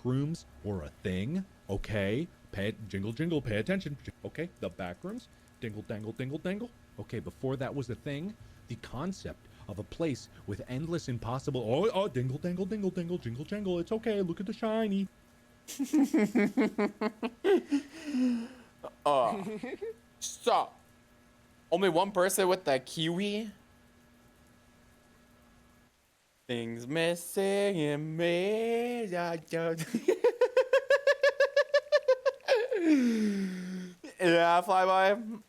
Backrooms were a thing, okay? Jingle, jingle, pay attention. Okay, the Backrooms, dingle, dangle, dingle, dangle. Okay, before that was a thing, the concept of a place with endless impossible, dingle, dangle, dingle, dingle, jingle, jangle. It's okay, look at the shiny. Stop. Only one person with the kiwi? Things missing in me. Yeah, flyby.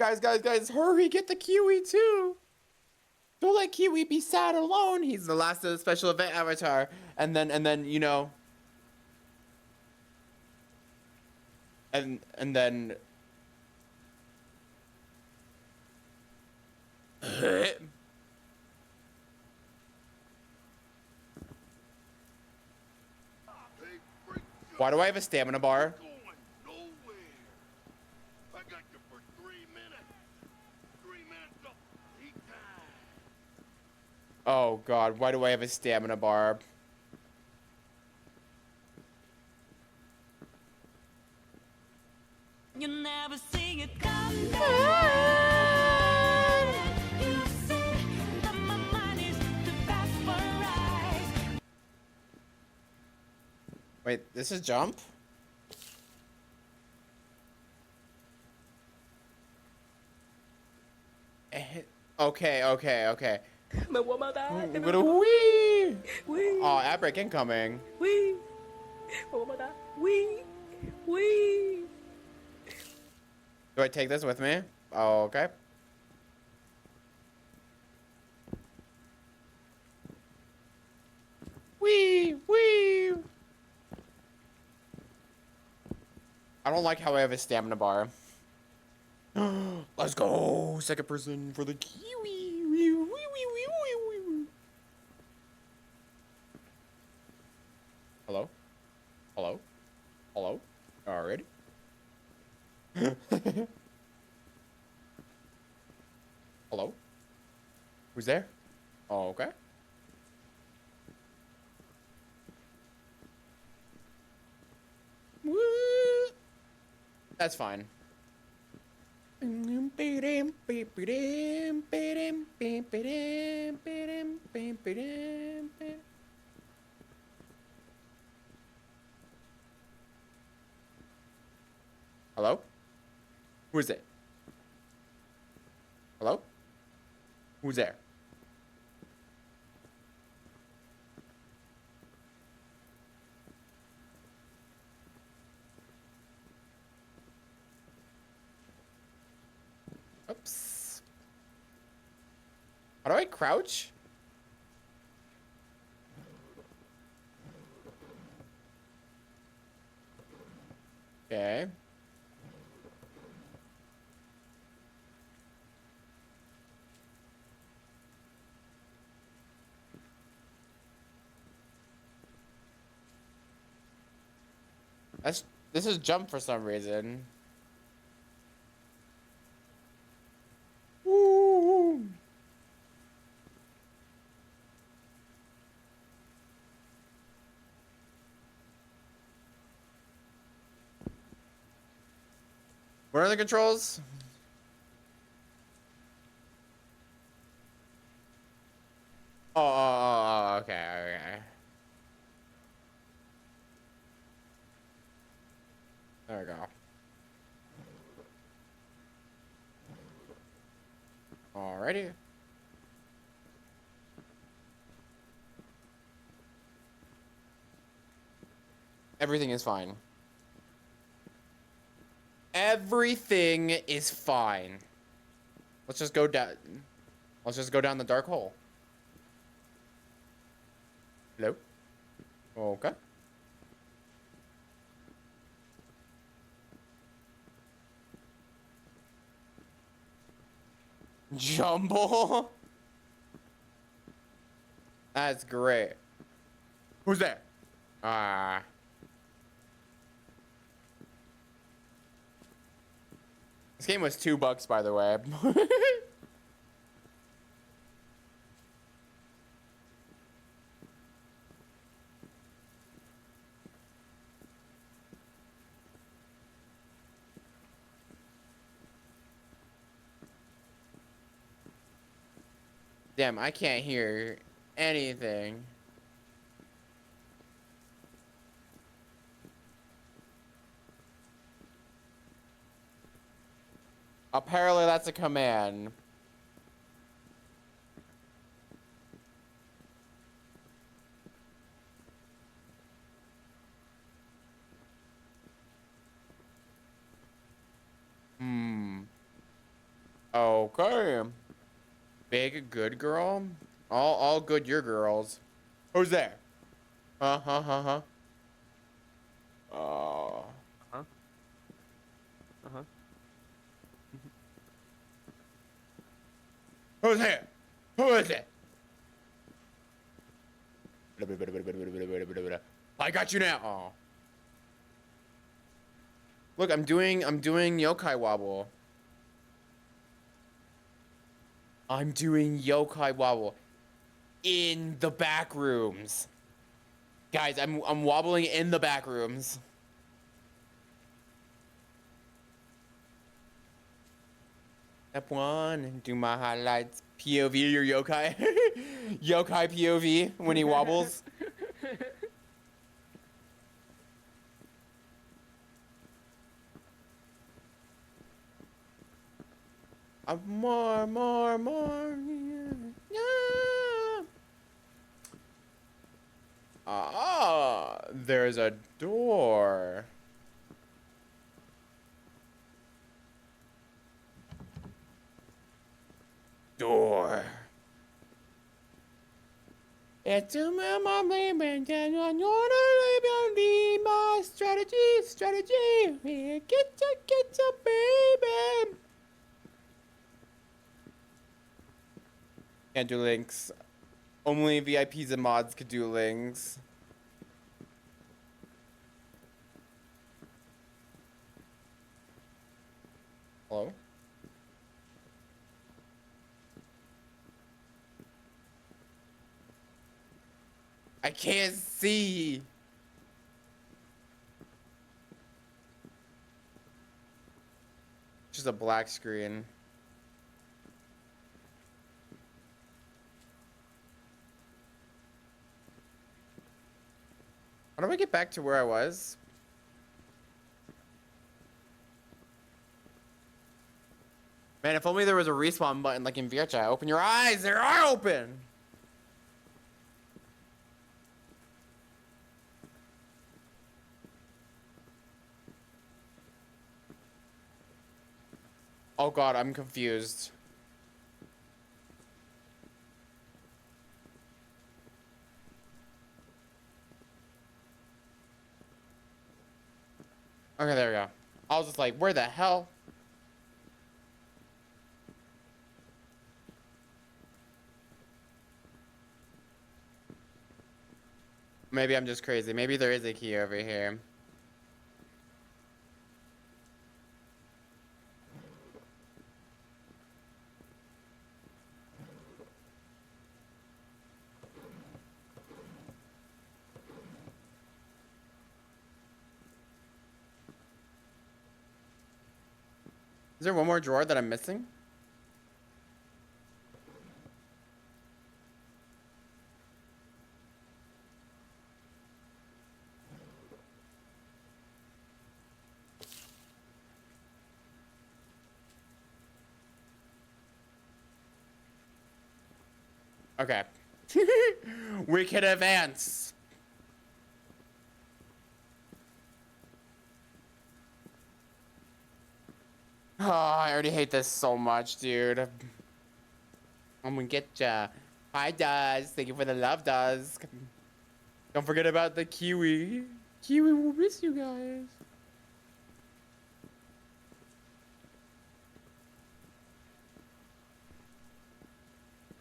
Guys, hurry, get the kiwi too. Don't let Kiwi be sad alone. He's the last of the special event avatar. And then, you know. And then. Why do I have a stamina bar? Oh god, why do I have a stamina bar? You never see it come down. You say that my mind is too fast for eyes. Wait, this is jump? Okay. Wee! Oh, ad break incoming. Wee! Do I take this with me? Oh, okay. Wee! I don't like how I have a stamina bar. Let's go! Second person for the kiwi! Hello? Alrighty. Hello? Who's there? Oh, okay. Woo! That's fine. Hello? Who is it? Hello? Who's there? Oops. How do I crouch? Okay. This is jump for some reason. Woo! What are the controls? Oh, okay. There we go. Alrighty. Everything is fine. Everything is fine. Let's just go down. Let's just go down the dark hole. Hello? Okay. Jumble? That's great. Who's there? This game was $2, by the way. Damn, I can't hear anything. Apparently that's a command. Okay. Big good girl. All good your girls. Who's there? Huh. Oh. Huh? Uh-huh. Who's here? Who is it? I got you now. Oh. Look, I'm doing yokai wobble. I'm doing yokai wobble in the back rooms. Guys, I'm wobbling in the back rooms. Step 1, do my highlights. POV your yokai. Yokai POV when he wobbles. More. Yeah. Ah, there's a door. Door. It's a memory, my strategy. Get a baby. Can't do links. Only VIPs and mods could do links. Hello? I can't see. Just a black screen. How do I get back to where I was? Man, if only there was a respawn button like in VRChat. Open your eyes, they are open! Oh god, I'm confused. Okay, there we go. I was just like, where the hell? Maybe I'm just crazy. Maybe there is a key over here. Is there one more drawer that I'm missing? Okay. We can advance. Oh, I already hate this so much, dude. I'm gonna get ya. Hi, Daz. Thank you for the love, Daz. Don't forget about the Kiwi. Kiwi will miss you guys.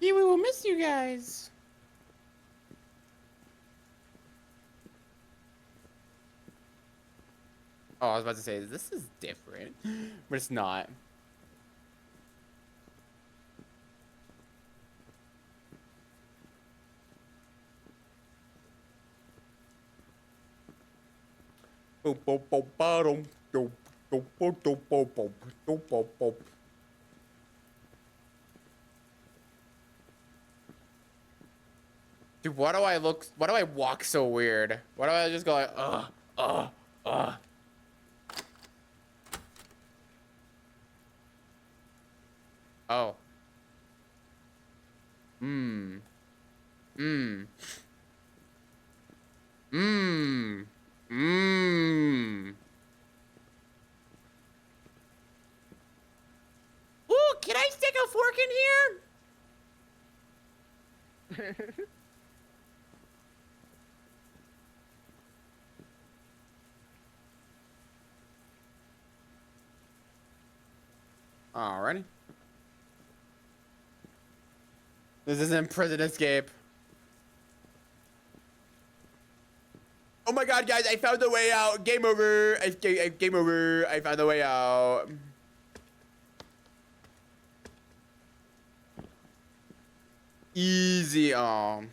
Kiwi will miss you guys. Oh, I was about to say, this is different, but it's not. Dude, why do I walk so weird? Why do I just go like, ugh? Oh. Mmm. Mmm. Mmm. Mmm. Ooh, can I stick a fork in here? Alrighty. This isn't prison escape. Oh my god, guys, I found the way out. Game over. Game over. I found the way out. Easy. Oh.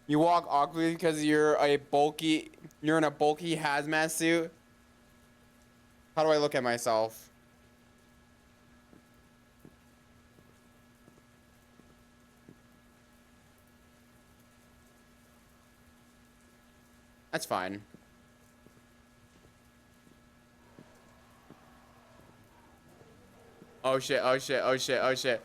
You walk awkwardly because you're in a bulky hazmat suit. How do I look at myself? That's fine. Oh shit, oh shit, oh shit, oh shit.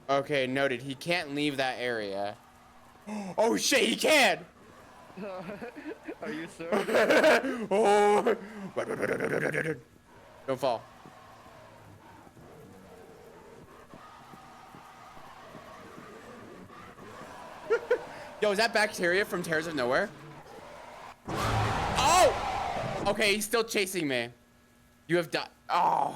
Okay, noted. He can't leave that area. Oh shit, he can! Are you sure? Oh! Don't fall. Yo, is that bacteria from Terrors of Nowhere? Oh! Okay, he's still chasing me. You have died. Oh.